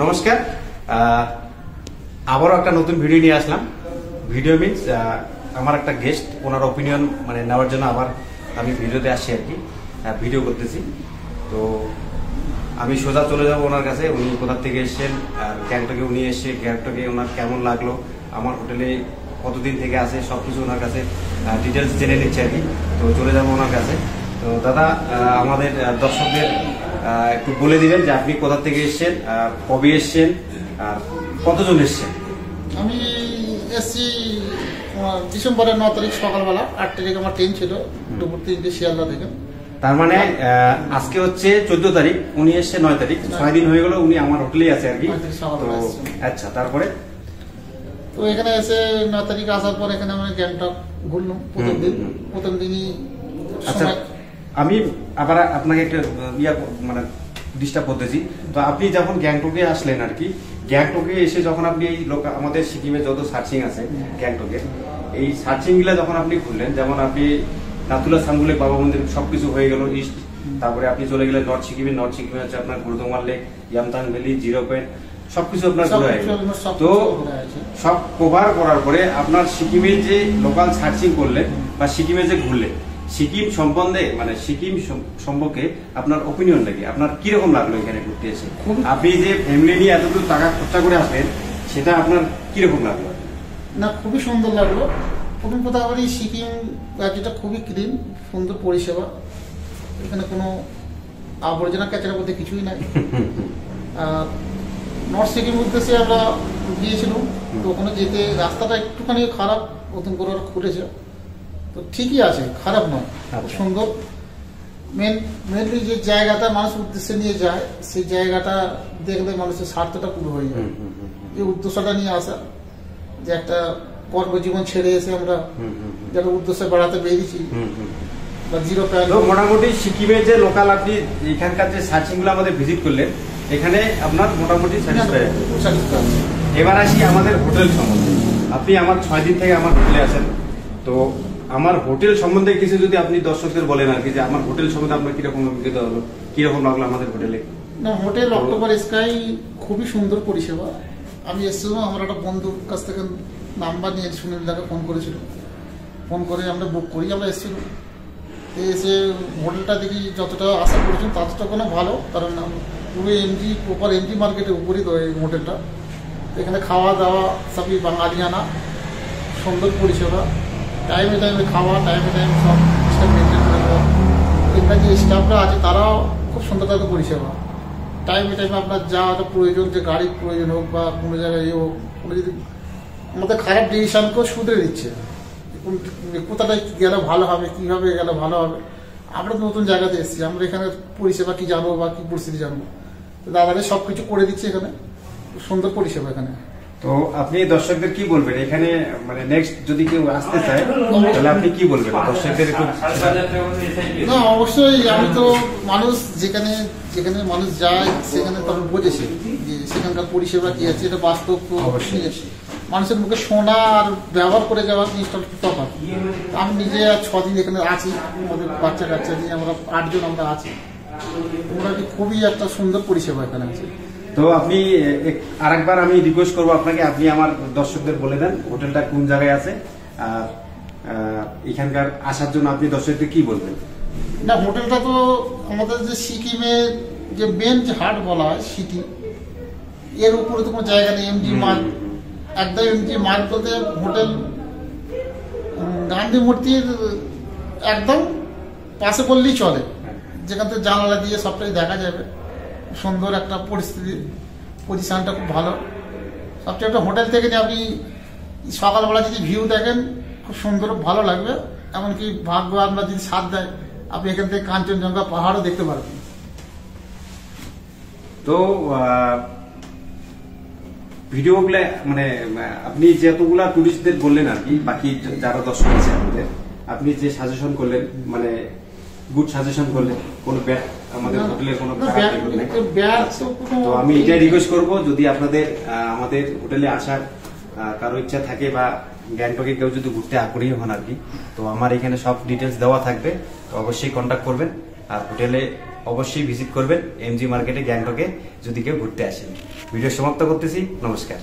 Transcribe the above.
নমস্কার, আবারও একটা নতুন ভিডিও নিয়ে আসলাম। ভিডিও মিনস আমার একটা গেস্ট, ওনার ওপিনিয়ন মানে নেওয়ার জন্য আবার আমি ভিডিওতে আসছি আর কি, ভিডিও করতেছি। তো আমি সোজা চলে যাব ওনার কাছে। উনি কোথা থেকে এসেছেন, আর গ্যাংটকে উনি এসে গ্যাংটকে ওনার কেমন লাগলো, আমার হোটেলে কতদিন থেকে আসে, সবকিছু ওনার কাছে ডিটেলস জেনে নিচ্ছে আর কি। তো চলে যাবো ওনার কাছে। তো দাদা, আমাদের দর্শকদের একটু বলে দিবেন যে আপনি কোথা থেকে এসেছেন, কবে এসেছেন, আর কতজন এসেছেন? আমি এসছি ডিসেম্বরের 9 তারিখ সকালবেলা 8 তারিখ আমার ট্রেন ছিল, দুপুর 3টে শিয়ালদা থেকে। তার মানে আজকে হচ্ছে 14 তারিখ, উনি এসছে 9 তারিখ, 6 দিন হয়ে গেল উনি আমার হোটেলেই আছে আর কি। আচ্ছা, তারপরে তো এখানে এসে 9 তারিখ আসার পর এখানে আমি গ্যাংটক ঘুরলাম প্রথম দিনই। আচ্ছা, আমি আবার আপনাকে একটা মানে ডিস্টার্ব করতেছি। তো আপনি যখন গ্যাংটকে আসলেন আর কি, গ্যাংটকে এসে যখন আপনি এই আমাদের সিকিমে যত সার্চিং আছে গ্যাংটকে, এই সার্চিং গুলা যখন আপনি ঘুরলেন, যেমন আপনি নাথুলা সাঙ্গুলে বাবা মন্দির সবকিছু হয়ে গেল ইস্ট, তারপরে আপনি চলে গেলেন নর্থ সিকিমে হচ্ছে আপনার Gurudongmar lake, Yumthang valley, zero point, সবকিছু আপনার ঘুরে গেল। তো সব কভার করার পরে আপনার সিকিমে যে লোকাল সার্চিং করলেন বা সিকিমে যে ঘুরলেন, সিকিম সম্বন্ধে মানে সিকিম সম্পর্কে আপনার ওপিনিয়ন লাগে, আপনার কিরকম লাগলো এখানে ঘুরতে এসে? আপনি যে ফ্যামিলি নিয়ে এতটুকু টাকা খরচা করে আসলেন, সেটা আপনার কিরকম লাগলো? না, খুবই সুন্দর লাগলো। প্রথম কথা বলি, সিকিম রাজ্যটা খুবই ক্লিন, সুন্দর পরিষেবা। এখানে কোনো আবর্জনা কাচরা বলতে কিছুই নাই। নর্থ সিকিম উদ্দেশ্যে আমরা গিয়েছিলাম, তো ওখানে যেতে রাস্তাটা একটুখানি খারাপ, নতুন করে খুলেছে, তো ঠিকই আছে, খারাপ নয়, সুন্দর। মেনলি যে জায়গাটা মানুষ উদ্দেশ্যে নিয়ে যায়, সেই জায়গাটা দেখলে মানুষের স্বার্থটা পুরো হয়ে যায়। এই উদ্দেশ্যটা নিয়ে আসা, যে একটা কর্মজীবন ছেড়ে এসে আমরা যারা উদ্দেশ্যে বেড়াতে বেরিয়েছি বা জিরো পয়েন্ট। মোটামুটি সিকিমের যে লোকাল আপনি এখানকার যে সার্চিং গুলো আমাদের ভিজিট করলেন, এখানে আপনার মোটামুটি স্যাটিসফাই। এবার আসি আমাদের হোটেল সম্বন্ধে। আপনি আমার 6 দিন থেকে আমার হোটেলে আছেন, তো আমার হোটেল সম্বন্ধে কিছু যদি আপনি দর্শকদের বলেন আর কি, যে আমার হোটেল সম্বন্ধে আপনার কিরকম অভিজ্ঞতা হলো, কিরকম লাগলো আমাদের হোটেলে? না, হোটেল অক্টোবর স্কাই খুবই সুন্দর পরিষেবা। আমি এসেছিলাম, আমার একটা বন্ধুর কাছ থেকে নাম্বার নিয়ে সুনীলদাকে ফোন করেছিল, ফোন করে আমরা বুক করি, আমরা এসেছিলাম। এসে হোটেলটা দেখি যতটা আশা করেছিলাম ততটা কোনো ভালো, কারণ পুরো প্রপার এমজি মার্কেটের উপরই তো এই হোটেলটা। এখানে খাওয়া দাওয়া সবই বাঙালিয়ানা, সুন্দর পরিষেবা, টাইমে টাইমে খাওয়া, টাইমে টাইমে সব সিস্টেম মেনটেন করে দেওয়া। এখানে যে স্টাফরা আছে তারাও খুব সুন্দর তাদের পরিষেবা। টাইমে টাইমে আপনার যা প্রয়োজন, যে গাড়ির প্রয়োজন হোক বা কোনো জায়গায় হোক, কোনো যদি আমাদের খারাপ ডিসিশনকেও শুধরে দিচ্ছে, কোথাটায় গেলে ভালো হবে, কীভাবে গেলে ভালো হবে। আমরা তো নতুন জায়গাতে এসেছি, আমরা এখানে পরিষেবা কি জানবো বা কি পরিস্থিতি জানবো, তো দাদাদের সব কিছু করে দিচ্ছে, এখানে সুন্দর পরিষেবা এখানে। তো আপনি দর্শকদের কি বলবেন এখানে, মানে নেক্সট যদি কেউ আসতে চায় তাহলে আপনি কি বলবেন দর্শকদের? না, অবশ্যই। আমি তো মানুষ যেখানে যেখানে মানুষ যায় সেখানে তখন বোঝেছে যে সেখানকার পরিষেবা কি আছে, এটা বাস্তব। অবশ্যই মানুষের মুখে শোনা আর ব্যবহার করে যাওয়ার জিনিসটা তফাৎ। আমি নিজে 6 দিন এখানে আছি, আমাদের বাচ্চা কাচ্চা নিয়ে আমরা 8 জন আমরা আছি। তোমরা খুবই একটা সুন্দর পরিষেবা এখানে আছে। তো আপনি আরেকবার আমি রিকোয়েস্ট করবো আপনাকে, আপনি আমার দর্শকদের বলে দেন হোটেলটা কোন জায়গায় আছে, আর এখানকার আসার জন্য আপনি দর্শকদের কি বলবেন? না, হোটেলটা তো আমাদের যে সিকিমের যে মেন যে হাট বলা হয় সিটি, এর উপরে তো কোনো জায়গা নেই। এমজি মার্গ, একদম এমজি মার্গ বলতে হোটেল গান্ধী মূর্তির একদম পাশে বললেই চলে, যেখান থেকে জানালা দিয়ে সবটাই দেখা যাবে। সুন্দর একটা পরিস্থিতি, পজিশনটা খুব ভালো। সবচেয়ে একটা হোটেল থেকে আপনি সকালবেলা যদি ভিউ দেখেন, খুব সুন্দর, ভালো লাগবে। এমনকি ভাগ্য আপনার যদি সাথ দেয়, আপনি এখান থেকে কাঞ্চনজঙ্ঘা পাহাড়ও দেখতে পারবেন। তো ভিডিওগুলো মানে আপনি যতগুলা টুরিস্টদের বললেন আর কি, বাকি যারা দর্শক আছে আমাদের, আপনি যে সাজেশন করলেন, মানে গুড সাজেশন করলেন, কোনো ব্যাড আমাদের হোটেলের কোনো খারাপ নেই। তো আমি এটাই রিকোয়েস্ট করবো, যদি আপনাদের আমাদের হোটেলে আসার কারো ইচ্ছা থাকে বা গ্যাংটকে কেউ যদি ঘুরতে আগ্রহী হন আর কি, তো আমার এখানে সব ডিটেলস দেওয়া থাকবে, তো অবশ্যই কন্ট্যাক্ট করবেন। আর হোটেলে অবশ্যই ভিজিট করবেন এমজি মার্কেটে গ্যাংটকে যদি কেউ ঘুরতে আসেন। ভিডিও সমাপ্ত করতেছি, নমস্কার।